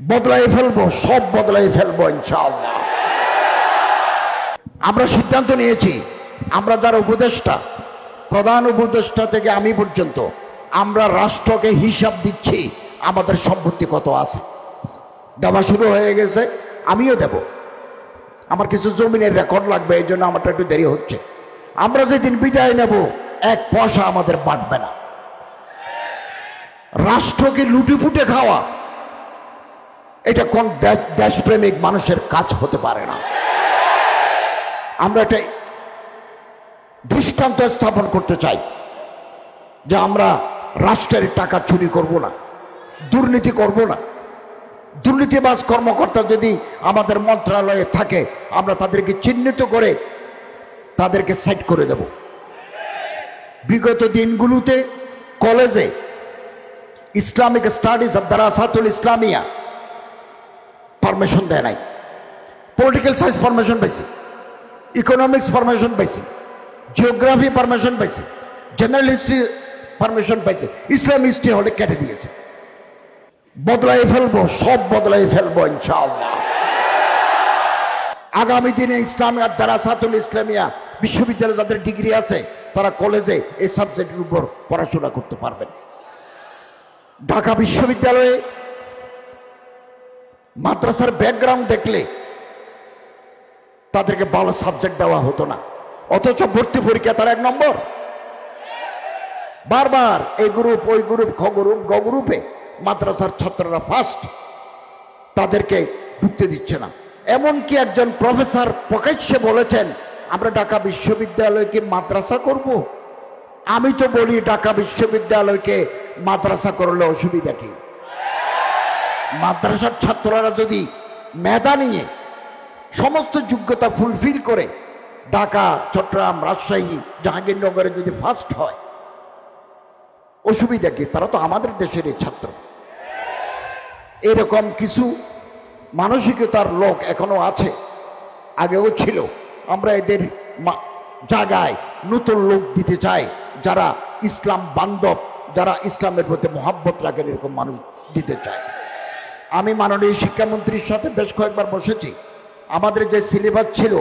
বদলাই ফেলবো, সব বদলাই ফেলবো ইনশাআল্লাহ। আমরা সিদ্ধান্ত নিয়েছি, আমরা যারা উপদেষ্টা, প্রধান উপদেষ্টা থেকে আমি পর্যন্ত, আমরা রাষ্ট্রকে হিসাব দিচ্ছি আমাদের সম্পত্তি কত আছে। দেওয়া শুরু হয়ে গেছে, আমিও দেব। আমার কিছু জমিনের রেকর্ড লাগবে, এই জন্য আমারটা একটু দেরি হচ্ছে। আমরা যেদিন বিদায় নেব, এক পয়সা আমাদের বাঁটবে না। রাষ্ট্রকে লুটিপুটে খাওয়া, এটা কোন দেশপ্রেমিক মানুষের কাজ হতে পারে না। আমরা এটা দৃষ্টান্ত স্থাপন করতে চাই যে আমরা রাষ্ট্রের টাকা চুরি করব না, দুর্নীতি করব না। দুর্নীতিবাজ কর্মকর্তা যদি আমাদের মন্ত্রণালয়ে থাকে, আমরা তাদেরকে চিহ্নিত করে তাদেরকে সেট করে দেব। বিগত দিনগুলোতে কলেজে ইসলামিক স্টাডিজ অব দারাসাতুল ইসলামিয়া পারমিশন দেয় নাই, পলিটিক্যাল সায়েন্স পারমিশন পাইছি, ইকোনমিক্স পারমিশন পাইছি, জিওগ্রাফি পারমিশন পাইছি, জেনারেল হিস্ট্রি পারমিশন পাইছে, ইসলাম হিস্ট্রি হলে কেটে দিয়েছে। বদলাই ফেলবো, সব বদলাই ফেলবো ইনশাআল্লাহ। আগামী দিনে ইসলামিক দারাসাতুল ইসলামিয়া বিশ্ববিদ্যালয়ে যাদের ডিগ্রি আছে, তারা কলেজে এই সাবজেক্টের উপর পড়াশোনা করতে পারবেন। ঢাকা বিশ্ববিদ্যালয়ে মাদ্রাসার ব্যাকগ্রাউন্ড দেখলে তাদেরকে ভালো সাবজেক্ট দেওয়া হতো না, অথচ ভর্তি পরীক্ষা তারা 1 নম্বর। বারবার এই গ্রুপ, ওই গ্রুপ, খ গ্রুপ, গ গ্রুপে মাদ্রাসার ছাত্ররা ফার্স্ট, তাদেরকে ঢুকতে দিচ্ছে না। এমনকি একজন প্রফেসর প্রকাশ্যে বলেছেন, আমরা ঢাকা বিশ্ববিদ্যালয়কে মাদ্রাসা করব। আমি তো বলি, ঢাকা বিশ্ববিদ্যালয়কে মাদ্রাসা করলে অসুবিধা কি? মাদ্রাসার ছাত্ররা যদি মেধা নিয়ে সমস্ত যোগ্যতা ফুলফিল করে ঢাকা, চট্টগ্রাম, রাজশাহী, জাহাঙ্গীরনগরে যদি ফার্স্ট হয়, অসুবিধা কি? তারা তো আমাদের দেশের ছাত্র। এরকম কিছু মানসিকতার লোক এখনো আছে, আগেও ছিল। আমরা এদের জায়গায় নতুন লোক দিতে চাই, যারা ইসলাম বান্ধব, যারা ইসলামের প্রতি মহাব্বত রাখেন, এরকম মানুষ দিতে চায়। আমি মাননীয় শিক্ষামন্ত্রীর সাথে বেশ কয়েকবার বসেছি। আমাদের যে সিলেবাস ছিল,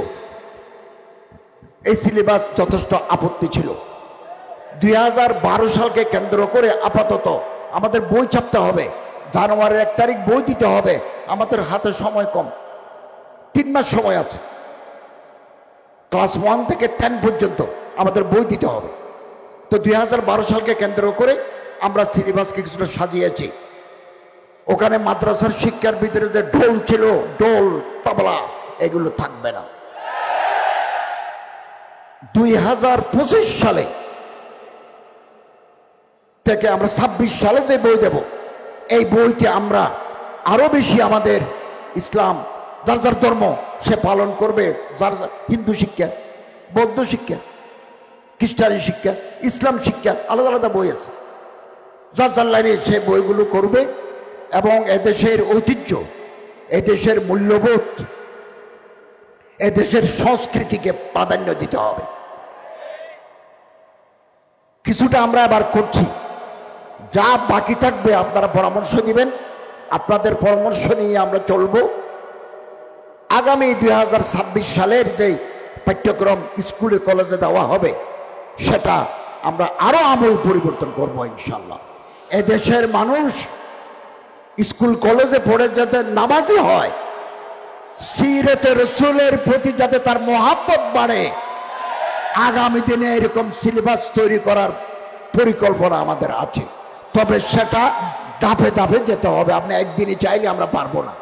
এই সিলেবাস যথেষ্ট আপত্তি ছিল। 2012 সালকে কেন্দ্র করে আপাতত আমাদের বই ছাপতে হবে, জানুয়ারির 1 তারিখ বই দিতে হবে। আমাদের হাতে সময় কম, 3 মাস সময় আছে। ক্লাস 1 থেকে 10 পর্যন্ত আমাদের বই দিতে হবে। তো 2012 সালকে কেন্দ্র করে আমরা সিলেবাসকে কিছুটা সাজিয়েছি। ওখানে মাদ্রাসার শিক্ষার ভিতরে যে ঢোল ছিল, ঢোল, তবলা, এগুলো থাকবে না। 2025 সালে থেকে আমরা 26 সালে যে বই দেব, এই বইতে আমরা আরো বেশি আমাদের ইসলাম, যার যার ধর্ম সে পালন করবে, যার হিন্দু শিক্ষা, বৌদ্ধ শিক্ষা, খ্রিস্টানি শিক্ষা, ইসলাম শিক্ষা, আলাদা আলাদা বই আছে, যার যার লাইনে সে বইগুলো করবে। এবং এদেশের ঐতিহ্য, এদেশের মূল্যবোধ, এদেশের সংস্কৃতিকে প্রাধান্য দিতে হবে। কিছুটা আমরা আবার করছি, যা বাকি থাকবে আপনারা পরামর্শ দিবেন, আপনাদের পরামর্শ নিয়ে আমরা চলব। আগামী 2026 সালের যে পাঠ্যক্রম স্কুলে কলেজে দেওয়া হবে, সেটা আমরা আরো আমূল পরিবর্তন করব ইনশাল্লাহ। এদেশের মানুষ স্কুল কলেজে পড়ে যাতে নামাজি হয়, সিরাতে রাসূলের প্রতি যাতে তার মহাব্বত বাড়ে, আগামী দিনে এরকম সিলেবাস তৈরি করার পরিকল্পনা আমাদের আছে। তবে সেটা ধাপে ধাপে যেতে হবে, আপনি একদিনই চাইলে আমরা পারবো না।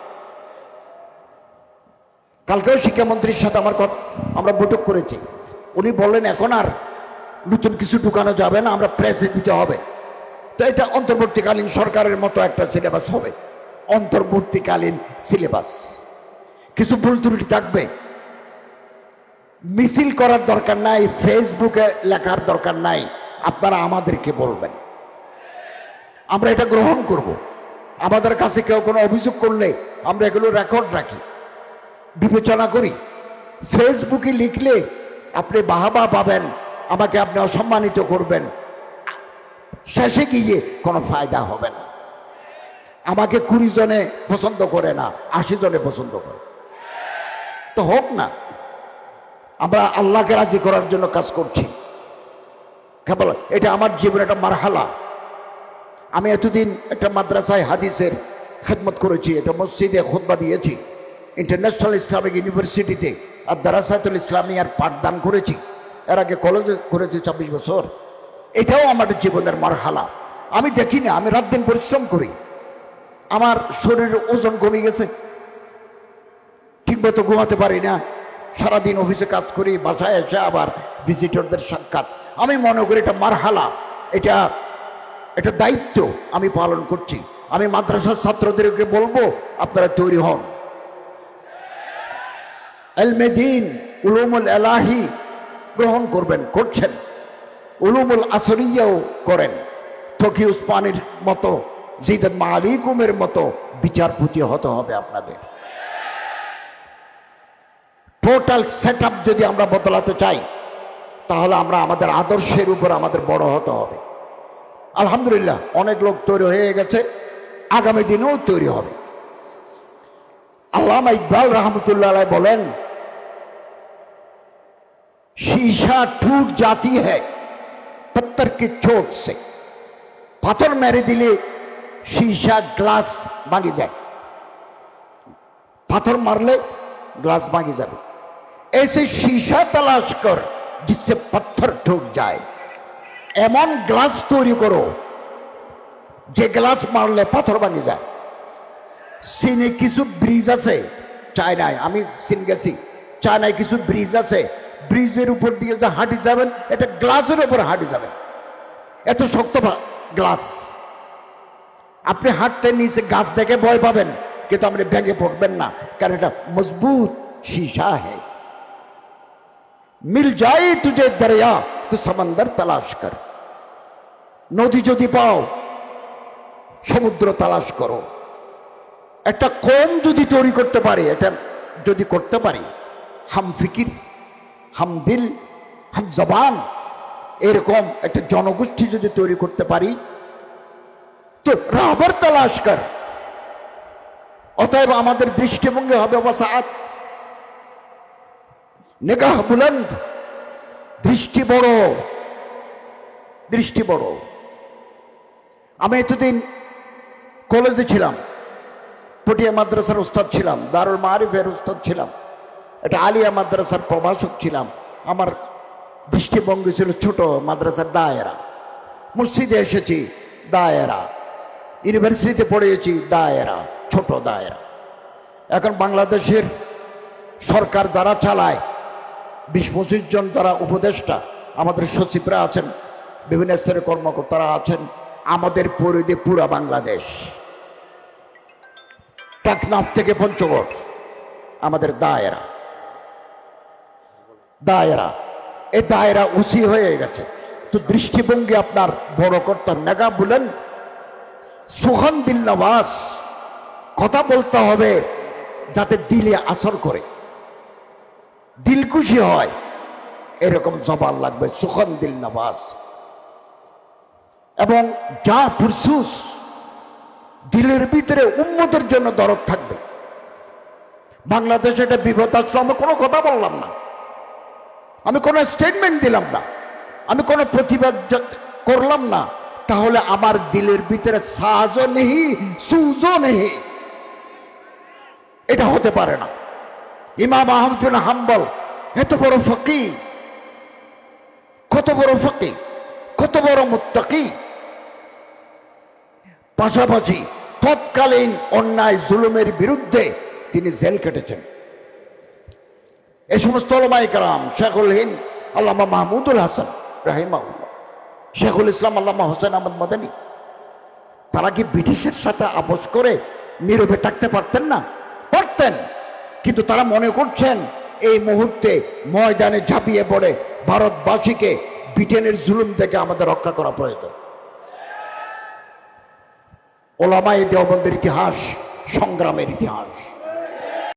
কালকেও শিক্ষামন্ত্রীর সাথে আমরা বৈঠক করেছি। উনি বললেন, এখন আর নতুন কিছু ঢুকানো যাবে না, আমরা প্রেসে দিতে হবে। তো এটা অন্তর্বর্তীকালীন সরকারের মতো একটা সিলেবাস হবে, অন্তর্বর্তীকালীন সিলেবাস। কিছু ভুল ত্রুটি থাকবে, মিছিল করার দরকার নাই, ফেসবুকে লেখার দরকার নাই, আপনারা আমাদেরকে বলবেন, আমরা এটা গ্রহণ করব। আমাদের কাছে কেউ কোনো অভিযোগ করলে আমরা এগুলো রেকর্ড রাখি, বিবেচনা করি। ফেসবুকে লিখলে আপনি বাহাবা পাবেন, আমাকে আপনি অসম্মানিত করবেন, শেষে গিয়ে কোনো ফায়দা হবে না। আমাকে 20 জনে পছন্দ করে না, 80 জনে পছন্দ করে, তো হোক না। আমরা আল্লাহকে রাজি করার জন্য কাজ করছি। কেবল এটা আমার জীবনে একটা মারহালা। আমি এতদিন একটা মাদ্রাসায় হাদিসের খেদমত করেছি, একটা মসজিদে খুতবা দিয়েছি, ইন্টারন্যাশনাল ইসলামিক ইউনিভার্সিটিতে আর দারাসাতুল ইসলামিয়ার পাঠদান করেছি, এর আগে কলেজে করেছি 24 বছর। এটাও আমার জীবনের মারহালা। আমি দেখি না, আমি রাত দিন পরিশ্রম করি, আমার শরীরের ওজন কমে গেছে, ঠিকমতো ঘুমাতে পারি না, সারাদিন অফিসে কাজ করি, বাসায় এসে আবার ভিজিটরদের সাক্ষাৎ। আমি মনে করি এটা মারহালা, এটা দায়িত্ব আমি পালন করছি। আমি মাদ্রাসার ছাত্রদেরকে বলবো আপনারা তৈরি হন, ইলমে দ্বীন উলুমুল ইলাহি গ্রহণ করবেন, করছেন, উলুমুল আসরিয়াও করেন। তকি উসমানীর মতো, জিদাত মালিকুমের মতো বিচারপতি হতে হবে আপনাদের। টোটাল সেট আপ যদি আমরা বদলাতে চাই, তাহলে আমরা আমাদের আদর্শের উপর আমাদের বড় হতে হবে। আলহামদুলিল্লাহ অনেক লোক তৈরি হয়ে গেছে, আগামী দিনেও তৈরি হবে। আল্লামা ইকবাল রহমতুল্লাহ আলাইহি বলেন, शीशा टूट जाती है पत्थर की चोट से। पाथर मेरे दिले शीशा ग्लास भांगी जाए, पाथर मारले ग्लास भांगी जाए। ऐसे शीशा तलाश कर जिससे पत्थर टूट जाए। एमन ग्लास तैरी करो जे ग्लास मारले पाथर भांगी जाए। चीने किछु ब्रिज आछे, चायनाय आमी चीन गेছি, चायनाय किछु ब्रिज आछे, ব্রিজের উপর দিয়ে যে হাঁটি যাবেন, এটা গ্লাসের উপর হাঁটি যাবেন, এত শক্ত গ্লাস। আপনি হাঁটতে নিচে গাছ দেখে ভয় পাবেন, কিন্তু আপনি ভেঙে পড়বেন না, কারণ এটা মজবুত शीशा है। मिल जाए तुझे दरिया तो समंदर तलाश कर। নদী যদি পাও সমুদ্র তালাশ করো। একটা কম যদি তৈরি করতে পারি, এটা যদি করতে পারি, হাম ফিকির হাম দিল হাম জবান, এরকম একটা জনগোষ্ঠী যদি তৈরি করতে পারি, তো রাহবার তালাশ কর। অতএব আমাদের দৃষ্টিভঙ্গি হবে ওয়াসাআত, নিগাহ বুলন্দ, দৃষ্টি বড়, দৃষ্টি বড়। আমি এতদিন কলেজে ছিলাম, পটিয়া মাদ্রাসার উস্তাদ ছিলাম, দারুল মারিফের উস্তাদ ছিলাম, এটা আলিয়া মাদ্রাসার প্রভাষক ছিলাম। আমার দৃষ্টিভঙ্গি ছিল ছোট, মাদ্রাসার দায়েরা। মসজিদে এসেছি, দায়েরা। ইউনিভার্সিটিতে পড়িয়েছি, দায়েরা, ছোট দায়েরা। এখন বাংলাদেশের সরকার যারা চালায়, 20-25 জন যারা উপদেষ্টা, আমাদের সচিবরা আছেন, বিভিন্ন স্তরের কর্মকর্তারা আছেন, আমাদের পরিধি পুরা বাংলাদেশ, টেকনাফ থেকে পঞ্চগড় আমাদের দায়েরা। দায়েরা, এই দায়েরা উঁচি হয়ে গেছে, তো দৃষ্টিভঙ্গি আপনার বড় করতে হবে। নেগা বলেন সুখান দিল নওয়াজ, কথা বলতে হবে যাতে দিলে আসর করে, দিল খুশি হয়, এরকম জবান লাগবে, সুখান দিল নওয়াজ। এবং যা ফুরসুস, দিলের ভিতরে উম্মতের জন্য দরদ থাকবে। বাংলাদেশে একটা বিপদ আসলো, আমি কোনো কথা বললাম না, আমি কোনো স্টেটমেন্ট দিলাম না, আমি কোনো প্রতিবাদ করলাম না, তাহলে আমার দিলের ভিতরে সাজও নেই, সুজও নেই, এটা হতে পারে না। ইমাম আহমদ বিন হাম্বল এত বড় ফকিহ, কত বড় ফকিহ, কত বড় মুত্তাকি, পাশাপাশি তৎকালীন অন্যায় জুলুমের বিরুদ্ধে তিনি জেল কেটেছেন। এই সমস্ত উলামায়ে কেরাম, শেখুল হিন্দ আল্লামা মাহমুদুল হাসান রাহিমাহুল্লাহ, শেখুল ইসলাম আল্লামা হোসেন আহমদ মাদানী, তারা কি ব্রিটিশের সাথে আপোষ করে নীরবে থাকতে পারতেন না? পারতেন, কিন্তু তারা মনে করছেন এই মুহূর্তে ময়দানে ঝাঁপিয়ে পড়ে ভারতবাসীকে ব্রিটেনের জুলুম থেকে আমাদের রক্ষা করা প্রয়োজন। ওলামায়ে দেওবন্দের ইতিহাস সংগ্রামের ইতিহাস।